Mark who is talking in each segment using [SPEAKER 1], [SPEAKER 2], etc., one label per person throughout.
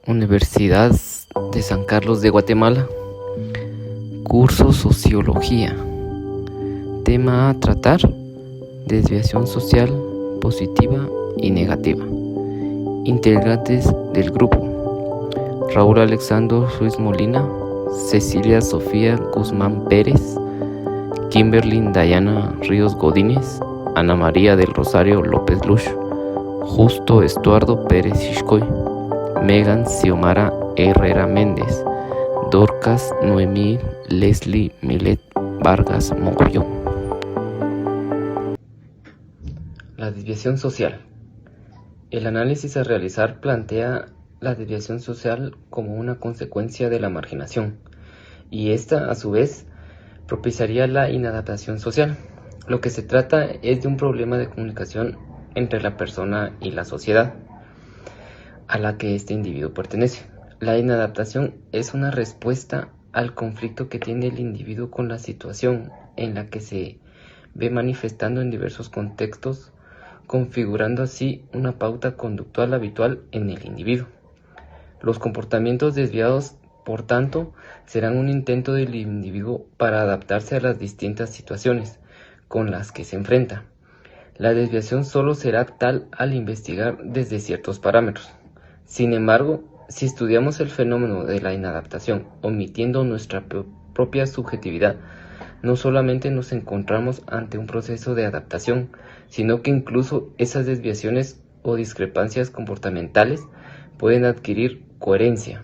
[SPEAKER 1] Universidad de San Carlos de Guatemala. Curso Sociología. Tema a tratar: desviación social positiva y negativa. Integrantes del grupo: Raúl Alexandro Ruiz Molina, Cecilia Sofía Guzmán Pérez, Kimberly Dayana Ríos Godínez, Ana María del Rosario López Lush, Justo Estuardo Pérez Xiscoy, Megan Xiomara Herrera Méndez, Dorcas Noemí Leslie Milet Vargas Mogollón. La desviación social. El análisis a realizar plantea la desviación social como una consecuencia de la marginación, y esta, a su vez, propiciaría la inadaptación social. Lo que se trata es de un problema de comunicación entre la persona y la sociedad a la que este individuo pertenece. La inadaptación es una respuesta al conflicto que tiene el individuo con la situación en la que se ve manifestando en diversos contextos, configurando así una pauta conductual habitual en el individuo. Los comportamientos desviados, por tanto, serán un intento del individuo para adaptarse a las distintas situaciones con las que se enfrenta. La desviación solo será tal al investigar desde ciertos parámetros. Sin embargo, si estudiamos el fenómeno de la inadaptación, omitiendo nuestra propia subjetividad, no solamente nos encontramos ante un proceso de adaptación, sino que incluso esas desviaciones o discrepancias comportamentales pueden adquirir coherencia.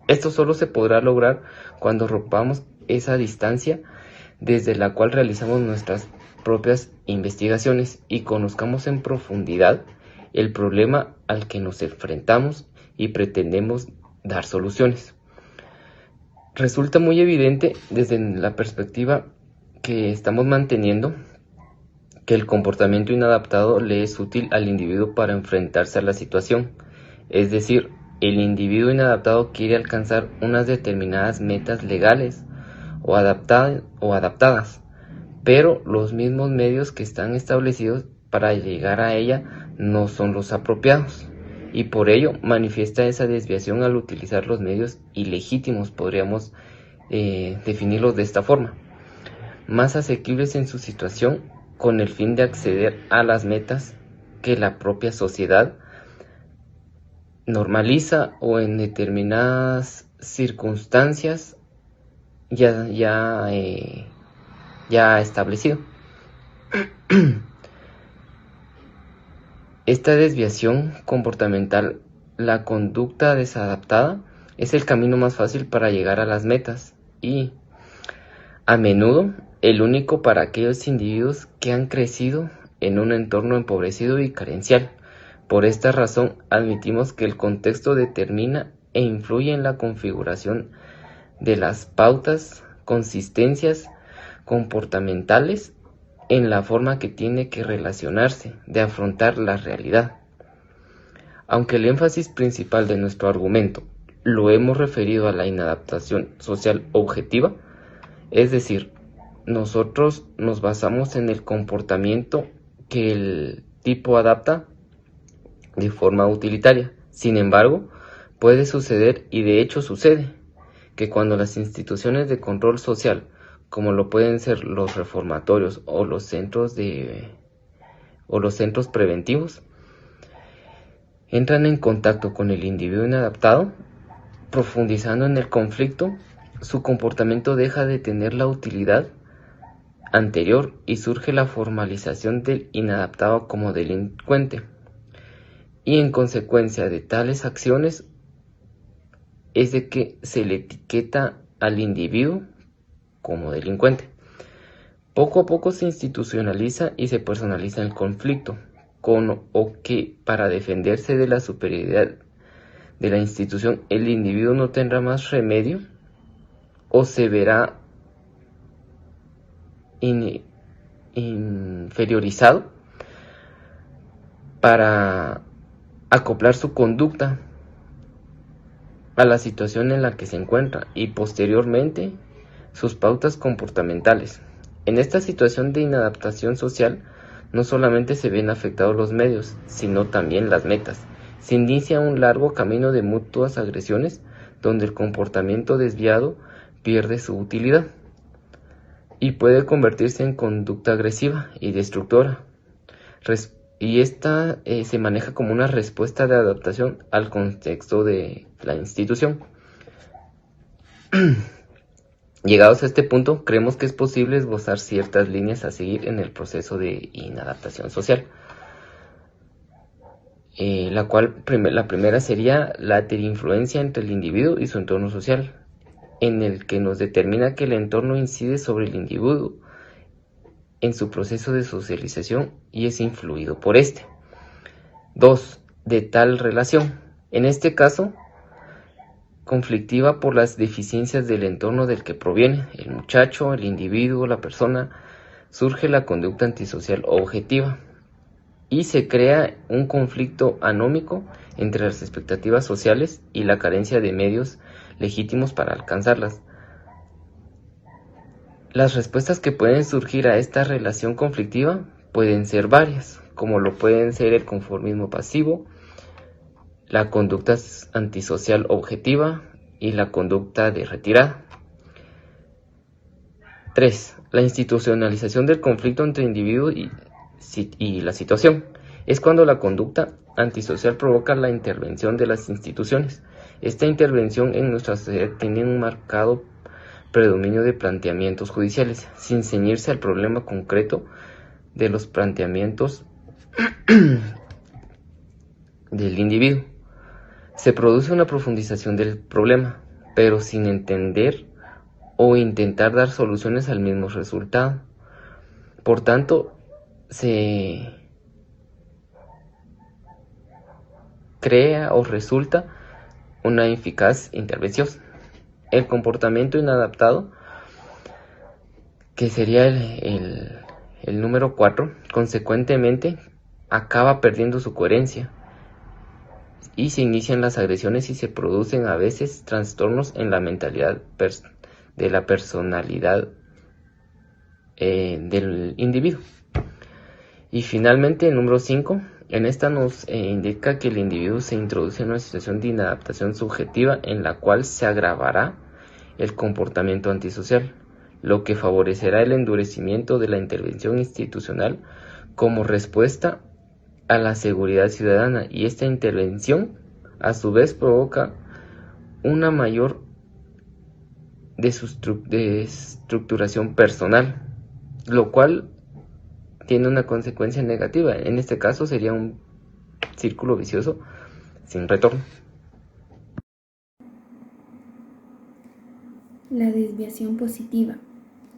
[SPEAKER 1] Esto solo se podrá lograr cuando rompamos esa distancia desde la cual realizamos nuestras propias investigaciones y conozcamos en profundidad el problema al que nos enfrentamos y pretendemos dar soluciones. Resulta muy evidente desde la perspectiva que estamos manteniendo que el comportamiento inadaptado le es útil al individuo para enfrentarse a la situación. Es decir, el individuo inadaptado quiere alcanzar unas determinadas metas legales o adaptadas, pero los mismos medios que están establecidos para llegar a ella no son los apropiados, y por ello manifiesta esa desviación al utilizar los medios ilegítimos, podríamos definirlos de esta forma, más asequibles en su situación, con el fin de acceder a las metas que la propia sociedad normaliza o en determinadas circunstancias ya ha establecido. Esta desviación comportamental, la conducta desadaptada, es el camino más fácil para llegar a las metas y, a menudo, el único para aquellos individuos que han crecido en un entorno empobrecido y carencial. Por esta razón, admitimos que el contexto determina e influye en la configuración de las pautas, consistencias comportamentales, en la forma que tiene que relacionarse, de afrontar la realidad. Aunque el énfasis principal de nuestro argumento lo hemos referido a la inadaptación social objetiva, es decir, nosotros nos basamos en el comportamiento que el tipo adapta de forma utilitaria. Sin embargo, puede suceder, y de hecho sucede, que cuando las instituciones de control social, como lo pueden ser los reformatorios o los centros preventivos, entran en contacto con el individuo inadaptado, profundizando en el conflicto, su comportamiento deja de tener la utilidad anterior y surge la formalización del inadaptado como delincuente. Y en consecuencia de tales acciones es de que se le etiqueta al individuo como delincuente. Poco a poco se institucionaliza y se personaliza el conflicto, con o que para defenderse de la superioridad de la institución el individuo no tendrá más remedio o se verá inferiorizado para acoplar su conducta a la situación en la que se encuentra y posteriormente sus pautas comportamentales. En esta situación de inadaptación social no solamente se ven afectados los medios, sino también las metas, Se inicia un largo camino de mutuas agresiones donde el comportamiento desviado pierde su utilidad y puede convertirse en conducta agresiva y destructora. Y esta se maneja como una respuesta de adaptación al contexto de la institución. Llegados a este punto, creemos que es posible esbozar ciertas líneas a seguir en el proceso de inadaptación social. La primera sería la influencia entre el individuo y su entorno social, en el que nos determina que el entorno incide sobre el individuo en su proceso de socialización y es influido por este. 2. De tal relación. En este caso, conflictiva por las deficiencias del entorno del que proviene, el muchacho, el individuo, la persona, surge la conducta antisocial objetiva y se crea un conflicto anómico entre las expectativas sociales y la carencia de medios legítimos para alcanzarlas. Las respuestas que pueden surgir a esta relación conflictiva pueden ser varias, como lo pueden ser el conformismo pasivo, la conducta antisocial objetiva y la conducta de retirada. 3. La institucionalización del conflicto entre individuo y la situación. Es cuando la conducta antisocial provoca la intervención de las instituciones. Esta intervención en nuestra sociedad tiene un marcado predominio de planteamientos judiciales, sin ceñirse al problema concreto de los planteamientos del individuo. Se produce una profundización del problema, pero sin entender o intentar dar soluciones al mismo resultado. Por tanto, se crea o resulta una ineficaz intervención. El comportamiento inadaptado, que sería el número 4, consecuentemente acaba perdiendo su coherencia y se inician las agresiones y se producen a veces trastornos en la mentalidad de la personalidad del individuo. Y finalmente el número 5, en esta nos indica que el individuo se introduce en una situación de inadaptación subjetiva en la cual se agravará el comportamiento antisocial, lo que favorecerá el endurecimiento de la intervención institucional como respuesta a la seguridad ciudadana, y esta intervención a su vez provoca una mayor desestructuración personal, lo cual tiene una consecuencia negativa. En este caso sería un círculo vicioso sin retorno.
[SPEAKER 2] La desviación positiva.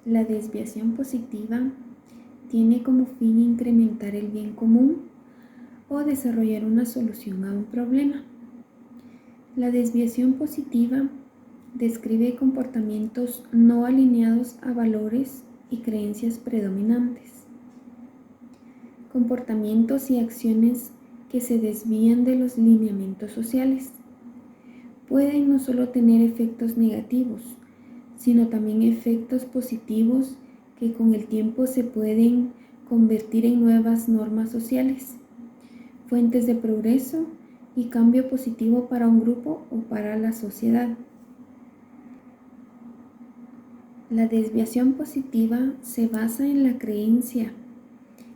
[SPEAKER 2] La desviación positiva tiene como fin incrementar el bien común o desarrollar una solución a un problema. La desviación positiva describe comportamientos no alineados a valores y creencias predominantes. Comportamientos y acciones que se desvían de los lineamientos sociales. Pueden no solo tener efectos negativos, sino también efectos positivos que con el tiempo se pueden convertir en nuevas normas sociales, fuentes de progreso y cambio positivo para un grupo o para la sociedad. La desviación positiva se basa en la creencia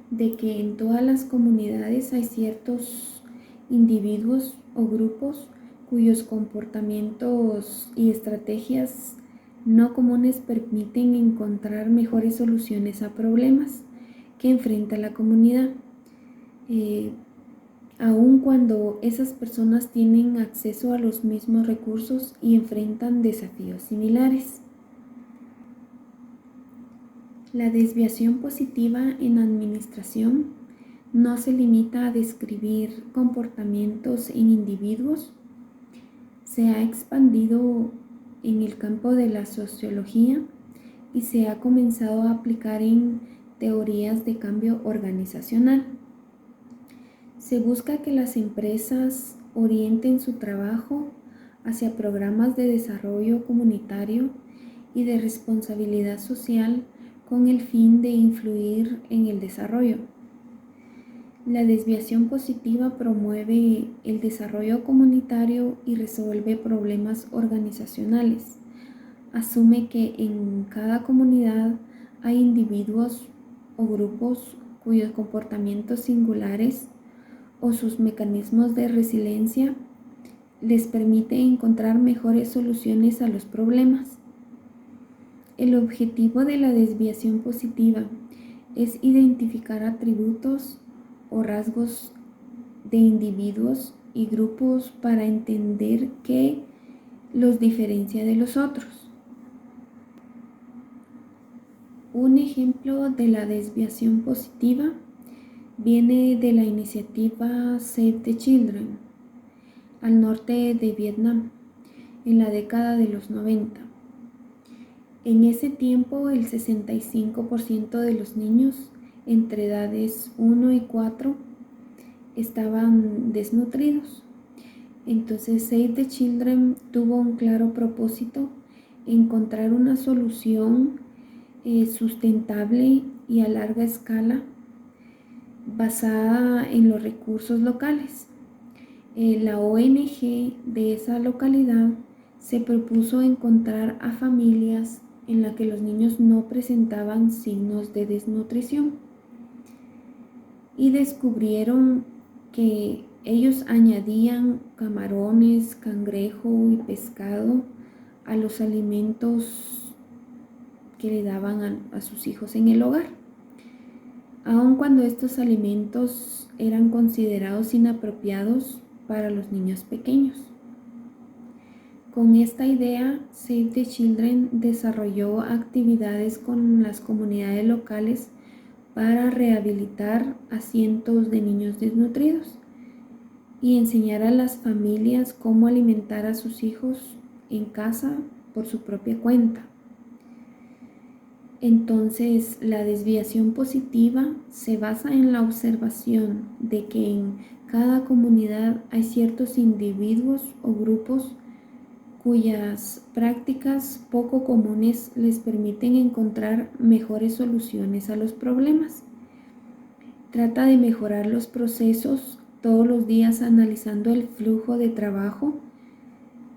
[SPEAKER 2] de que en todas las comunidades hay ciertos individuos o grupos cuyos comportamientos y estrategias no comunes permiten encontrar mejores soluciones a problemas que enfrenta la comunidad, aun cuando esas personas tienen acceso a los mismos recursos y enfrentan desafíos similares. La desviación positiva en administración no se limita a describir comportamientos en individuos, se ha expandido en el campo de la sociología y se ha comenzado a aplicar en teorías de cambio organizacional. Se busca que las empresas orienten su trabajo hacia programas de desarrollo comunitario y de responsabilidad social con el fin de influir en el desarrollo. La desviación positiva promueve el desarrollo comunitario y resuelve problemas organizacionales. Asume que en cada comunidad hay individuos o grupos cuyos comportamientos singulares o sus mecanismos de resiliencia les permite encontrar mejores soluciones a los problemas. El objetivo de la desviación positiva es identificar atributos o rasgos de individuos y grupos para entender qué los diferencia de los otros. Un ejemplo de la desviación positiva viene de la iniciativa Save the Children al norte de Vietnam en la década de los 90. En ese tiempo, el 65% de los niños entre edades 1 y 4 estaban desnutridos. Entonces, Save the Children tuvo un claro propósito: encontrar una solución sustentable y a larga escala basada en los recursos locales. La ONG de esa localidad se propuso encontrar a familias en las que los niños no presentaban signos de desnutrición y descubrieron que ellos añadían camarones, cangrejo y pescado a los alimentos que le daban a sus hijos en el hogar, aun cuando estos alimentos eran considerados inapropiados para los niños pequeños. Con esta idea, Save the Children desarrolló actividades con las comunidades locales para rehabilitar a cientos de niños desnutridos y enseñar a las familias cómo alimentar a sus hijos en casa por su propia cuenta. Entonces, la desviación positiva se basa en la observación de que en cada comunidad hay ciertos individuos o grupos cuyas prácticas poco comunes les permiten encontrar mejores soluciones a los problemas. Trata de mejorar los procesos todos los días analizando el flujo de trabajo.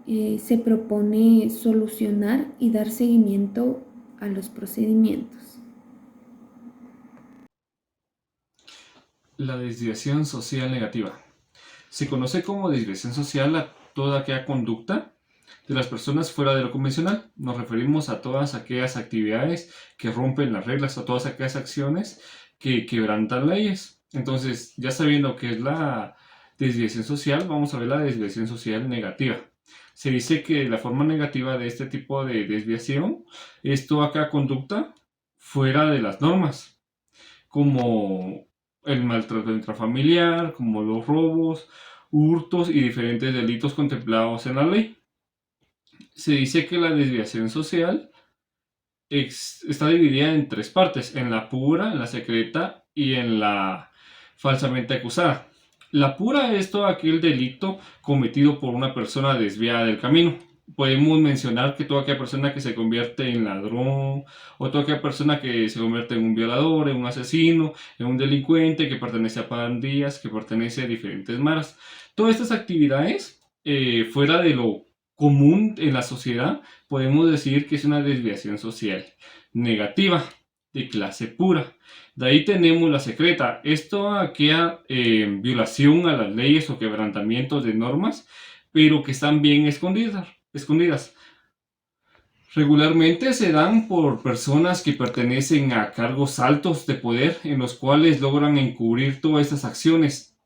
[SPEAKER 2] Se propone solucionar y dar seguimiento a los procedimientos.
[SPEAKER 3] La desviación social negativa. Se conoce como desviación social a toda aquella conducta de las personas fuera de lo convencional. Nos referimos a todas aquellas actividades que rompen las reglas, a todas aquellas acciones que quebrantan leyes. Entonces, ya sabiendo qué es la desviación social, vamos a ver la desviación social negativa. Se dice que la forma negativa de este tipo de desviación es toda aquella conducta fuera de las normas, como el maltrato intrafamiliar, como los robos, hurtos y diferentes delitos contemplados en la ley. Se dice que la desviación social está dividida en tres partes: en la pura, en la secreta y en la falsamente acusada. La pura es todo aquel delito cometido por una persona desviada del camino. Podemos mencionar que toda aquella persona que se convierte en ladrón, o toda aquella persona que se convierte en un violador, en un asesino, en un delincuente, que pertenece a pandillas, que pertenece a diferentes maras. Todas estas actividades, fuera de lo común en la sociedad, podemos decir que es una desviación social negativa, de clase pura. De ahí tenemos la secreta. Esto aquella violación a las leyes o quebrantamientos de normas, pero que están bien escondidas. Regularmente se dan por personas que pertenecen a cargos altos de poder, en los cuales logran encubrir todas estas acciones.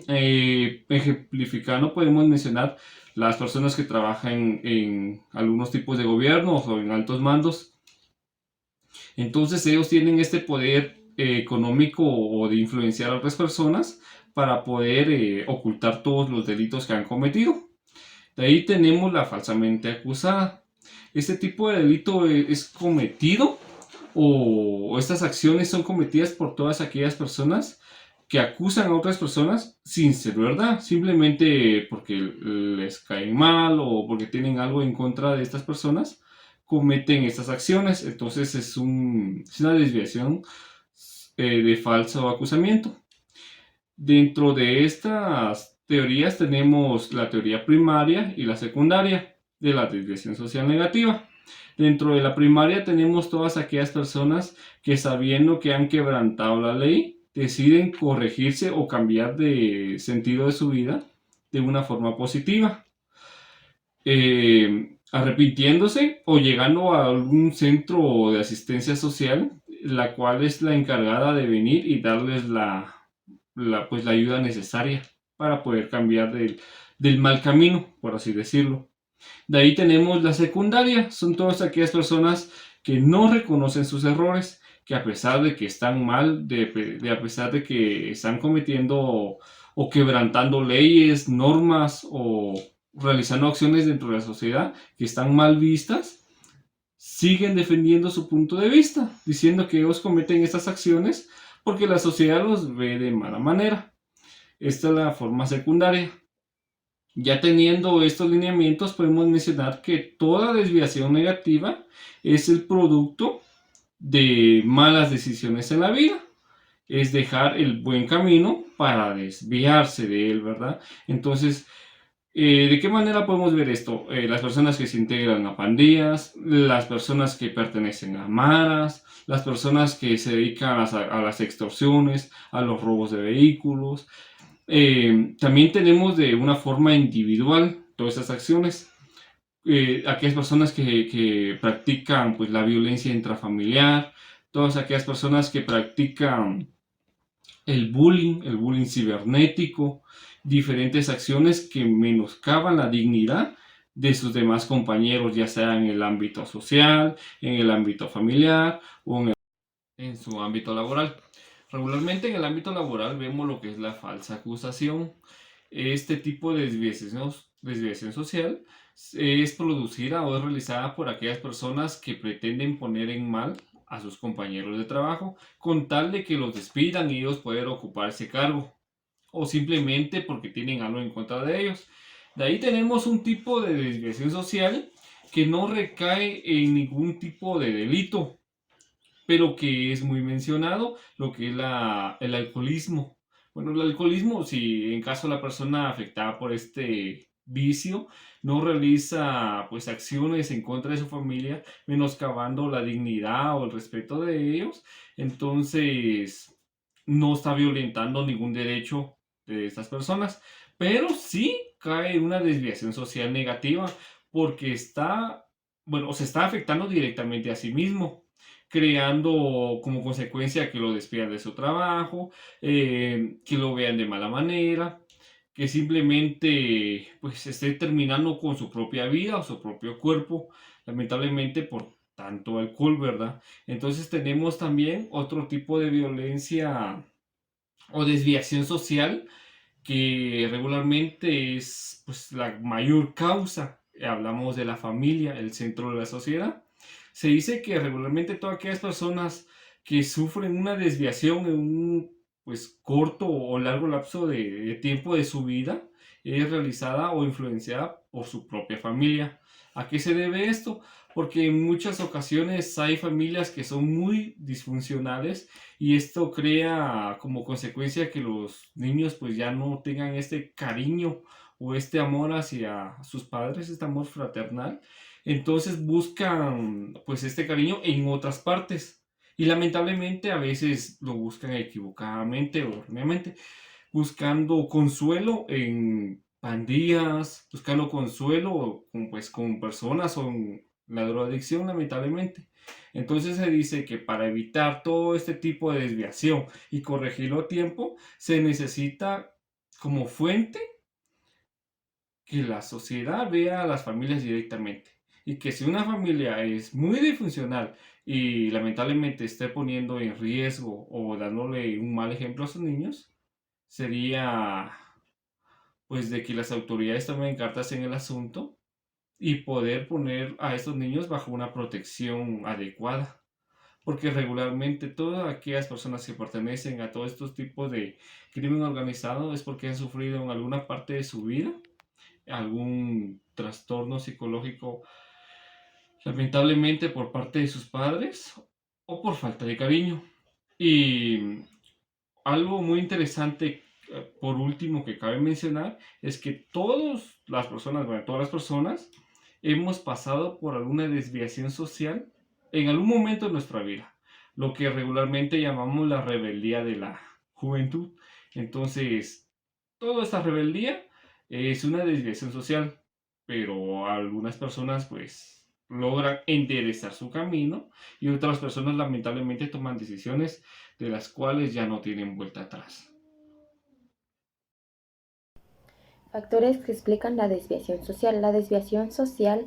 [SPEAKER 3] Ejemplificando, podemos mencionar las personas que trabajan en algunos tipos de gobiernos o en altos mandos. Entonces ellos tienen este poder económico o de influenciar a otras personas para poder ocultar todos los delitos que han cometido. De ahí tenemos la falsamente acusada. Este tipo de delito es cometido, o estas acciones son cometidas por todas aquellas personas que acusan a otras personas sin ser verdad, simplemente porque les caen mal o porque tienen algo en contra de estas personas, cometen estas acciones. Entonces es una desviación de falso acusamiento. Dentro de estas teorías tenemos la teoría primaria y la secundaria de la desviación social negativa. Dentro de la primaria tenemos todas aquellas personas que, sabiendo que han quebrantado la ley, deciden corregirse o cambiar de sentido de su vida de una forma positiva, arrepintiéndose o llegando a algún centro de asistencia social, la cual es la encargada de venir y darles pues, la ayuda necesaria para poder cambiar del mal camino, por así decirlo. De ahí tenemos la secundaria, son todas aquellas personas que no reconocen sus errores, que a pesar de que están mal, a pesar de que están cometiendo o quebrantando leyes, normas o realizando acciones dentro de la sociedad que están mal vistas, siguen defendiendo su punto de vista, diciendo que ellos cometen estas acciones porque la sociedad los ve de mala manera. Esta es la forma secundaria. Ya teniendo estos lineamientos, podemos mencionar que toda desviación negativa es el producto de malas decisiones en la vida. Es dejar el buen camino para desviarse de él, ¿verdad? Entonces, ¿de qué manera podemos ver esto? Las personas que se integran a pandillas, las personas que pertenecen a maras, las personas que se dedican a las extorsiones, a los robos de vehículos. También tenemos de una forma individual todas esas acciones. Aquellas personas que practican pues, la violencia intrafamiliar, todas aquellas personas que practican el bullying cibernético, diferentes acciones que menoscaban la dignidad de sus demás compañeros, ya sea en el ámbito social, en el ámbito familiar o en su ámbito laboral. Regularmente en el ámbito laboral vemos lo que es la falsa acusación. Este tipo de desviación social es producida o es realizada por aquellas personas que pretenden poner en mal a sus compañeros de trabajo con tal de que los despidan y ellos puedan ocupar ese cargo o simplemente porque tienen algo en contra de ellos. De ahí tenemos un tipo de desviación social que no recae en ningún tipo de delito, pero que es muy mencionado, lo que es el alcoholismo. Bueno, el alcoholismo, si en caso la persona afectada por este vicio no realiza pues acciones en contra de su familia, menoscabando la dignidad o el respeto de ellos, entonces no está violentando ningún derecho de estas personas, pero sí cae una desviación social negativa porque bueno, se está afectando directamente a sí mismo, creando como consecuencia que lo despidan de su trabajo, que lo vean de mala manera, que simplemente pues esté terminando con su propia vida o su propio cuerpo, lamentablemente por tanto alcohol, ¿verdad? Entonces tenemos también otro tipo de violencia o desviación social que regularmente es pues la mayor causa. Hablamos de la familia, el centro de la sociedad. Se dice que regularmente todas aquellas personas que sufren una desviación en un pues corto o largo lapso de tiempo de su vida es realizada o influenciada por su propia familia. ¿A qué se debe esto? Porque en muchas ocasiones hay familias que son muy disfuncionales y esto crea como consecuencia que los niños pues ya no tengan este cariño o este amor hacia sus padres, este amor fraternal. Entonces buscan pues este cariño en otras partes. Y lamentablemente a veces lo buscan equivocadamente o erróneamente, buscando consuelo en pandillas, buscando consuelo pues, con personas o en la drogadicción, lamentablemente. Entonces se dice que para evitar todo este tipo de desviación y corregirlo a tiempo, se necesita como fuente que la sociedad vea a las familias directamente. Y que si una familia es muy disfuncional y lamentablemente esté poniendo en riesgo o dándole un mal ejemplo a sus niños, sería pues de que las autoridades tomen cartas en el asunto y poder poner a estos niños bajo una protección adecuada. Porque regularmente todas aquellas personas que pertenecen a todos estos tipos de crimen organizado es porque han sufrido en alguna parte de su vida algún trastorno psicológico, lamentablemente por parte de sus padres o por falta de cariño. Y algo muy interesante por último que cabe mencionar es que todas las personas hemos pasado por alguna desviación social en algún momento de nuestra vida, lo que regularmente llamamos la rebeldía de la juventud. Entonces, toda esta rebeldía es una desviación social, pero algunas personas pues logran enderezar su camino y otras personas lamentablemente toman decisiones de las cuales ya no tienen vuelta atrás.
[SPEAKER 4] Factores que explican la desviación social. La desviación social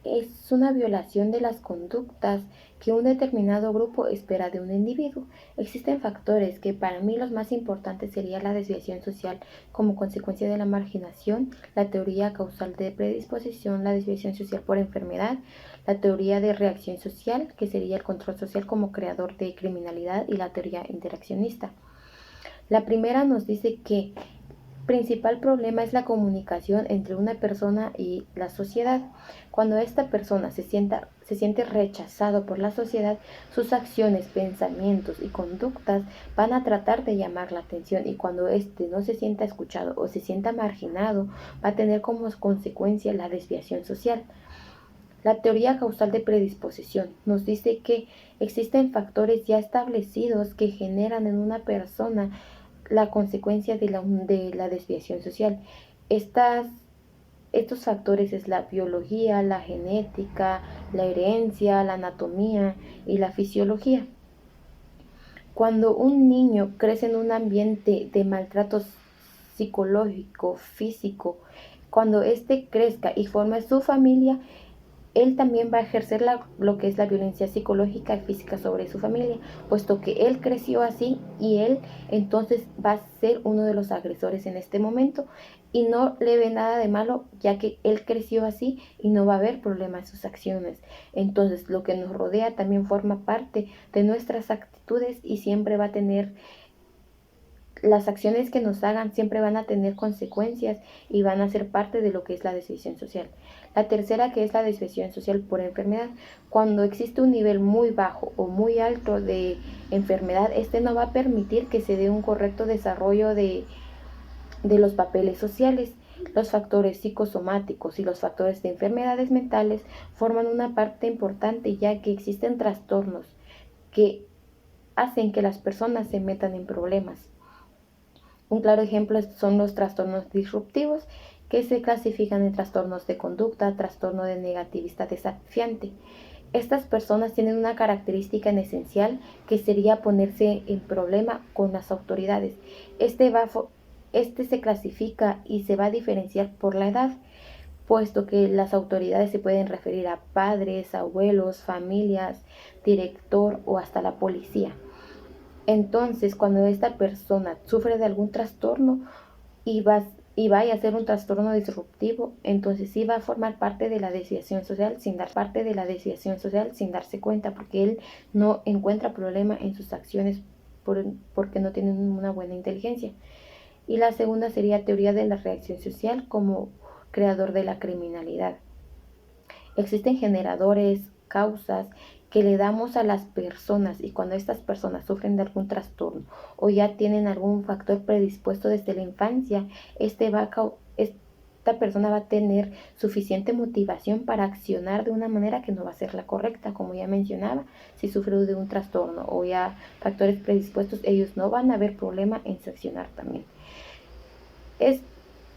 [SPEAKER 4] es una violación de las conductas que un determinado grupo espera de un individuo. Existen factores que para mí los más importantes sería la desviación social como consecuencia de la marginación, la teoría causal de predisposición, la desviación social por enfermedad, la teoría de reacción social, que sería el control social como creador de criminalidad, y la teoría interaccionista. La primera nos dice que principal problema es la comunicación entre una persona y la sociedad. Cuando esta persona se siente rechazado por la sociedad, sus acciones, pensamientos y conductas van a tratar de llamar la atención, y cuando éste no se sienta escuchado o se sienta marginado, va a tener como consecuencia la desviación social. La teoría causal de predisposición nos dice que existen factores ya establecidos que generan en una persona la consecuencia de la desviación social. Estos factores es la biología, la genética, la herencia, la anatomía y la fisiología. Cuando un niño crece en un ambiente de maltrato psicológico, físico, cuando éste crezca y forme su familia, él también va a ejercer lo que es la violencia psicológica y física sobre su familia, puesto que él creció así y él entonces va a ser uno de los agresores en este momento, y no le ve nada de malo ya que él creció así y no va a haber problema en sus acciones. Entonces lo que nos rodea también forma parte de nuestras actitudes y siempre va a tener, las acciones que nos hagan siempre van a tener consecuencias y van a ser parte de lo que es la desviación social. La tercera, que es la desviación social por enfermedad. Cuando existe un nivel muy bajo o muy alto de enfermedad, este no va a permitir que se dé un correcto desarrollo de los papeles sociales. Los factores psicosomáticos y los factores de enfermedades mentales forman una parte importante, ya que existen trastornos que hacen que las personas se metan en problemas. Un claro ejemplo son los trastornos disruptivos, que se clasifican en trastornos de conducta, trastorno de negativista desafiante. Estas personas tienen una característica en esencial, que sería ponerse en problema con las autoridades. Este se clasifica y se va a diferenciar por la edad, puesto que las autoridades se pueden referir a padres, abuelos, familias, director o hasta la policía. Entonces, cuando esta persona sufre de algún trastorno y vaya a ser un trastorno disruptivo, entonces sí va a formar parte de la desviación social sin darse cuenta, porque él no encuentra problema en sus acciones porque no tiene una buena inteligencia. Y la segunda sería teoría de la reacción social como creador de la criminalidad. Existen generadores, causas que le damos a las personas, y cuando estas personas sufren de algún trastorno o ya tienen algún factor predispuesto desde la infancia, esta persona va a tener suficiente motivación para accionar de una manera que no va a ser la correcta. Como ya mencionaba, si sufre de un trastorno o ya factores predispuestos, ellos no van a ver problema en accionar también.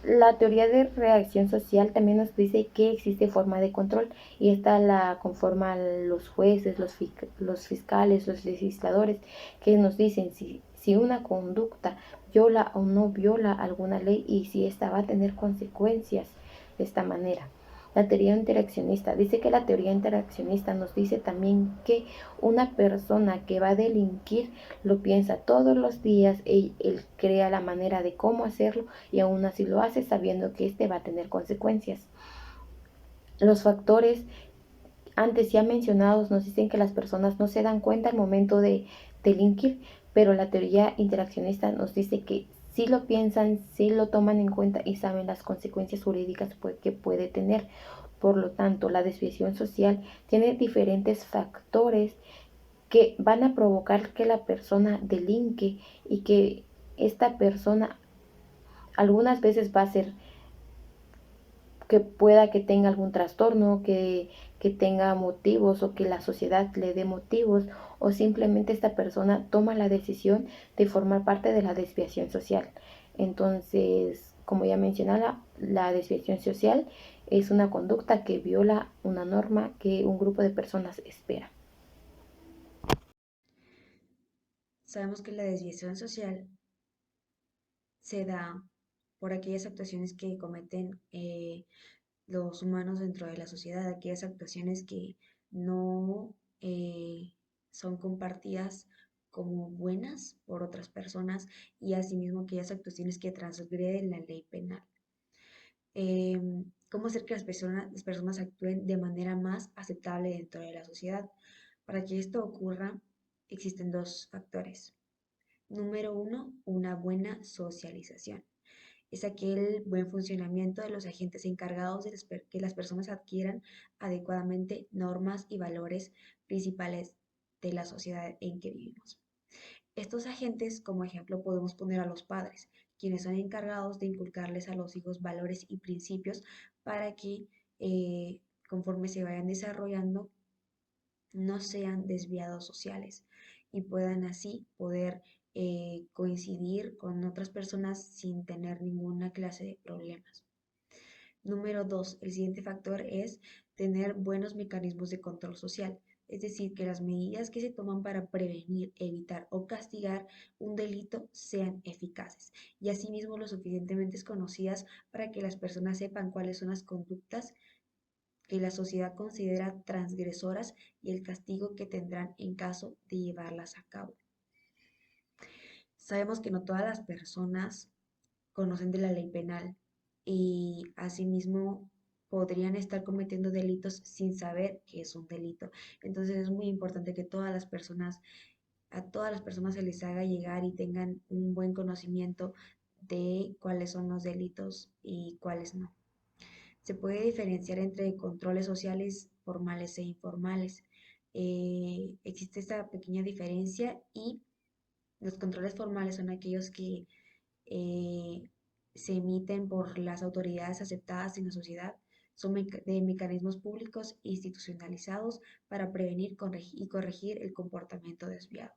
[SPEAKER 4] La teoría de reacción social también nos dice que existe forma de control, y esta la conforman los jueces, los fiscales, los legisladores, que nos dicen si una conducta viola o no viola alguna ley y si esta va a tener consecuencias de esta manera. La teoría interaccionista dice que la teoría interaccionista nos dice también que una persona que va a delinquir lo piensa todos los días, él crea la manera de cómo hacerlo y aún así lo hace sabiendo que este va a tener consecuencias. Los factores antes ya mencionados nos dicen que las personas no se dan cuenta al momento de delinquir, pero la teoría interaccionista nos dice que sí lo piensan, sí lo toman en cuenta y saben las consecuencias jurídicas que puede tener. Por lo tanto, la desviación social tiene diferentes factores que van a provocar que la persona delinque y que esta persona algunas veces va a ser que pueda que tenga algún trastorno, que tenga motivos o que la sociedad le dé motivos o simplemente esta persona toma la decisión de formar parte de la desviación social. Entonces, como ya mencionaba, la desviación social es una conducta que viola una norma que un grupo de personas espera.
[SPEAKER 5] Sabemos que la desviación social se da por aquellas actuaciones que cometen los humanos dentro de la sociedad, aquellas actuaciones que no son compartidas como buenas por otras personas y asimismo aquellas actuaciones que transgreden la ley penal. ¿Cómo hacer que las personas actúen de manera más aceptable dentro de la sociedad? Para que esto ocurra, existen dos factores. Número uno, una buena socialización. Es aquel buen funcionamiento de los agentes encargados de que las personas adquieran adecuadamente normas y valores principales de la sociedad en que vivimos. Estos agentes, como ejemplo, podemos poner a los padres, quienes son encargados de inculcarles a los hijos valores y principios para que conforme se vayan desarrollando no sean desviados sociales y puedan así poder coincidir con otras personas sin tener ninguna clase de problemas. Número dos, el siguiente factor es tener buenos mecanismos de control social, es decir, que las medidas que se toman para prevenir, evitar o castigar un delito sean eficaces y asimismo lo suficientemente conocidas para que las personas sepan cuáles son las conductas que la sociedad considera transgresoras y el castigo que tendrán en caso de llevarlas a cabo. Sabemos que no todas las personas conocen de la ley penal y asimismo podrían estar cometiendo delitos sin saber que es un delito. Entonces es muy importante que a todas las personas se les haga llegar y tengan un buen conocimiento de cuáles son los delitos y cuáles no. Se puede diferenciar entre controles sociales formales e informales. Existe esta pequeña diferencia y los controles formales son aquellos que eh, se emiten por las autoridades aceptadas en la sociedad, son de mecanismos públicos institucionalizados para prevenir y corregir el comportamiento desviado.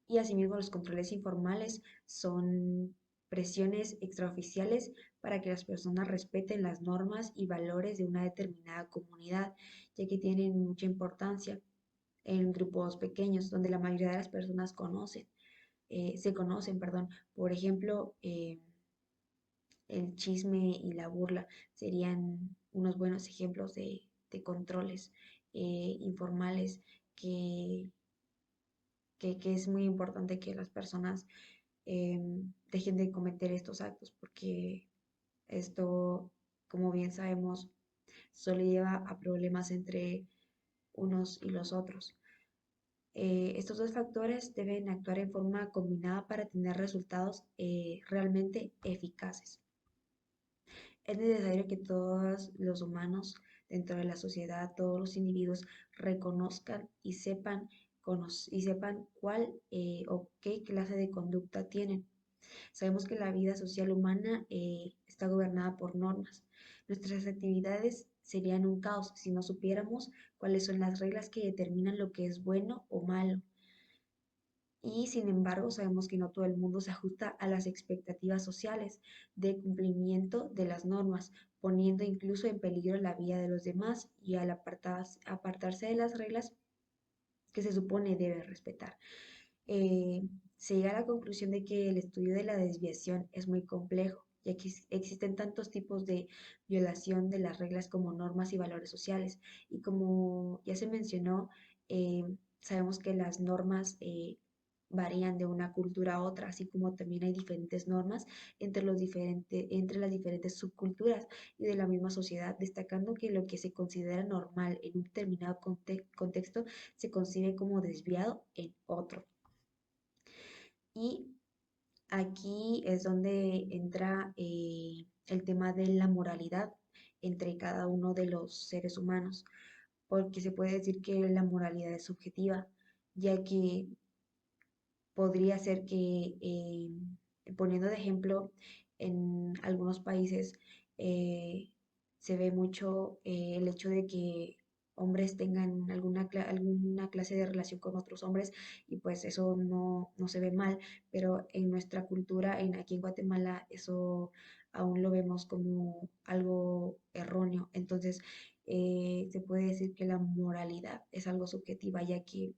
[SPEAKER 5] Y asimismo los controles informales son presiones extraoficiales para que las personas respeten las normas y valores de una determinada comunidad, ya que tienen mucha importancia en grupos pequeños donde la mayoría de las personas se conocen, perdón. Por ejemplo, el chisme y la burla serían unos buenos ejemplos de controles informales que que es muy importante que las personas dejen de cometer estos actos porque esto, como bien sabemos, solo lleva a problemas entre unos y los otros. Estos dos factores deben actuar en forma combinada para tener resultados realmente eficaces. Es necesario que todos los humanos dentro de la sociedad, todos los individuos reconozcan y sepan cuál o qué clase de conducta tienen. Sabemos que la vida social humana está gobernada por normas. Nuestras actividades serían un caos si no supiéramos cuáles son las reglas que determinan lo que es bueno o malo. Y sin embargo, sabemos que no todo el mundo se ajusta a las expectativas sociales de cumplimiento de las normas, poniendo incluso en peligro la vida de los demás y al apartarse de las reglas que se supone debe respetar. Eh, Se llega a la conclusión de que el estudio de la desviación es muy complejo, ya que existen tantos tipos de violación de las reglas como normas y valores sociales. Y como ya se mencionó, sabemos que las normas varían de una cultura a otra, así como también hay diferentes normas entre las diferentes subculturas y de la misma sociedad, destacando que lo que se considera normal en un determinado contexto se concibe como desviado en otro. Y aquí es donde entra el tema de la moralidad entre cada uno de los seres humanos, porque se puede decir que la moralidad es subjetiva, ya que podría ser que, poniendo de ejemplo, en algunos países eh, se ve mucho el hecho de que hombres tengan alguna clase de relación con otros hombres y pues eso no se ve mal, pero en nuestra cultura, aquí en Guatemala, eso aún lo vemos como algo erróneo. Entonces, se puede decir que la moralidad es algo subjetiva, ya que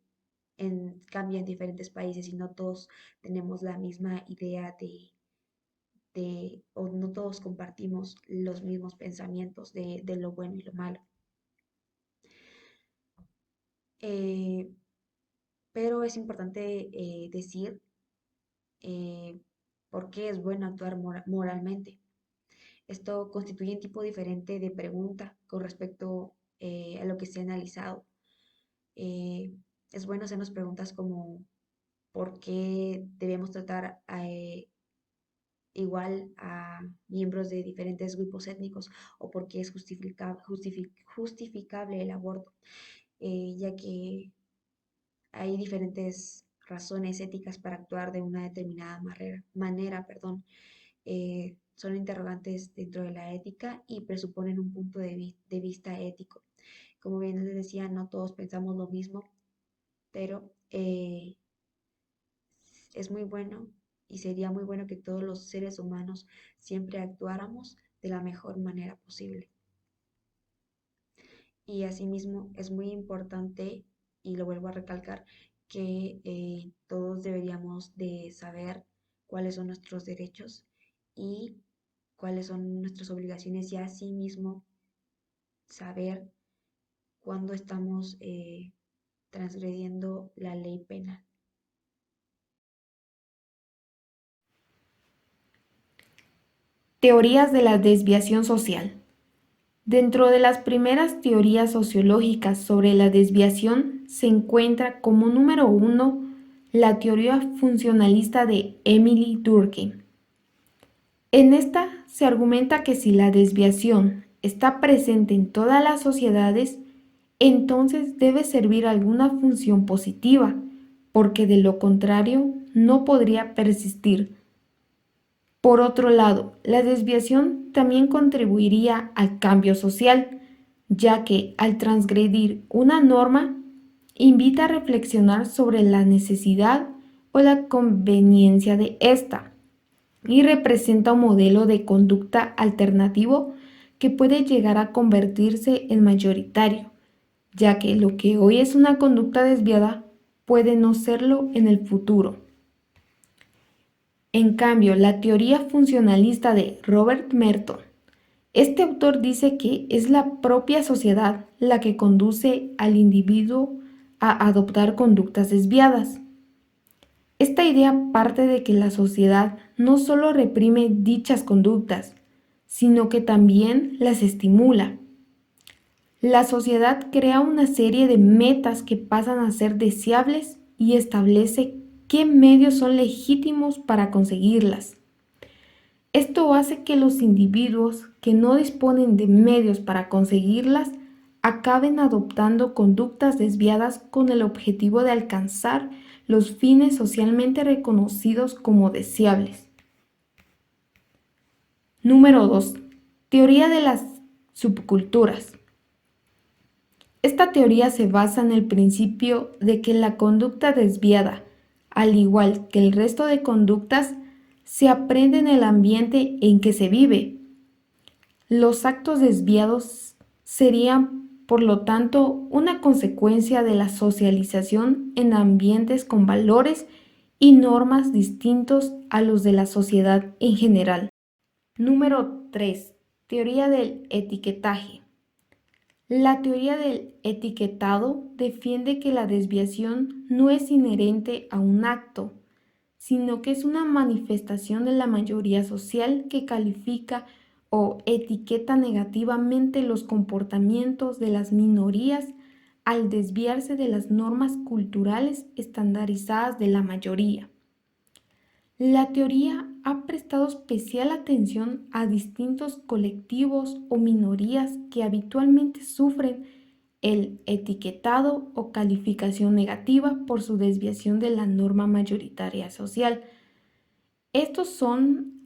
[SPEAKER 5] cambia en diferentes países y no todos tenemos la misma idea o no todos compartimos los mismos pensamientos de lo bueno y lo malo. Eh, pero es importante decir eh, por qué es bueno actuar moralmente. Esto constituye un tipo diferente de pregunta con respecto a lo que se ha analizado. Eh, es bueno hacernos preguntas como por qué debemos tratar igual a miembros de diferentes grupos étnicos o por qué es justificable el aborto, ya que hay diferentes razones éticas para actuar de una determinada manera, perdón. Son interrogantes dentro de la ética y presuponen un punto de vista ético. Como bien les decía, no todos pensamos lo mismo, pero es muy bueno y sería muy bueno que todos los seres humanos siempre actuáramos de la mejor manera posible. Y asimismo es muy importante, y lo vuelvo a recalcar, que todos deberíamos de saber cuáles son nuestros derechos y cuáles son nuestras obligaciones y asimismo saber cuándo estamos transgrediendo la ley penal.
[SPEAKER 2] Teorías de la desviación social. Dentro de las primeras teorías sociológicas sobre la desviación se encuentra como número 1 la teoría funcionalista de Emile Durkheim. En esta se argumenta que si la desviación está presente en todas las sociedades, entonces debe servir alguna función positiva, porque de lo contrario no podría persistir. Por otro lado, la desviación también contribuiría al cambio social, ya que al transgredir una norma, invita a reflexionar sobre la necesidad o la conveniencia de esta y representa un modelo de conducta alternativo que puede llegar a convertirse en mayoritario, ya que lo que hoy es una conducta desviada puede no serlo en el futuro. En cambio, la teoría funcionalista de Robert Merton, este autor dice que es la propia sociedad la que conduce al individuo a adoptar conductas desviadas. Esta idea parte de que la sociedad no solo reprime dichas conductas, sino que también las estimula. La sociedad crea una serie de metas que pasan a ser deseables y establece qué medios son legítimos para conseguirlas. Esto hace que los individuos que no disponen de medios para conseguirlas acaben adoptando conductas desviadas con el objetivo de alcanzar los fines socialmente reconocidos como deseables. Número 2. Teoría de las subculturas. Esta teoría se basa en el principio de que la conducta desviada, al igual que el resto de conductas, se aprende en el ambiente en que se vive. Los actos desviados serían, por lo tanto, una consecuencia de la socialización en ambientes con valores y normas distintos a los de la sociedad en general. Número 3. Teoría del etiquetaje. La teoría del etiquetado defiende que la desviación no es inherente a un acto, sino que es una manifestación de la mayoría social que califica o etiqueta negativamente los comportamientos de las minorías al desviarse de las normas culturales estandarizadas de la mayoría. La teoría ha prestado especial atención a distintos colectivos o minorías que habitualmente sufren el etiquetado o calificación negativa por su desviación de la norma mayoritaria social. Estos son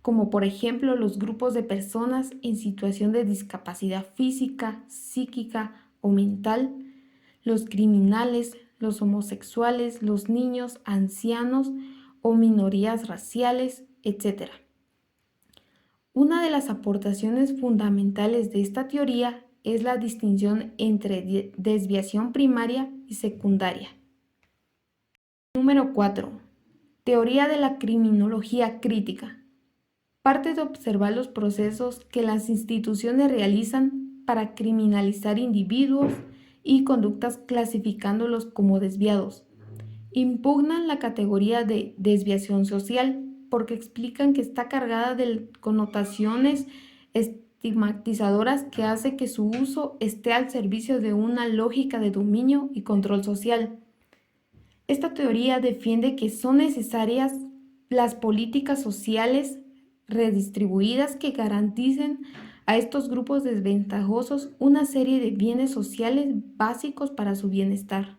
[SPEAKER 2] como por ejemplo los grupos de personas en situación de discapacidad física, psíquica o mental, los criminales, los homosexuales, los niños, ancianos o minorías raciales, etc. Una de las aportaciones fundamentales de esta teoría es la distinción entre desviación primaria y secundaria. Número 4. Teoría de la criminología crítica. Parte de observar los procesos que las instituciones realizan para criminalizar individuos y conductas clasificándolos como desviados. Impugnan la categoría de desviación social porque explican que está cargada de connotaciones estigmatizadoras que hace que su uso esté al servicio de una lógica de dominio y control social. Esta teoría defiende que son necesarias las políticas sociales redistribuidas que garanticen a estos grupos desventajosos una serie de bienes sociales básicos para su bienestar.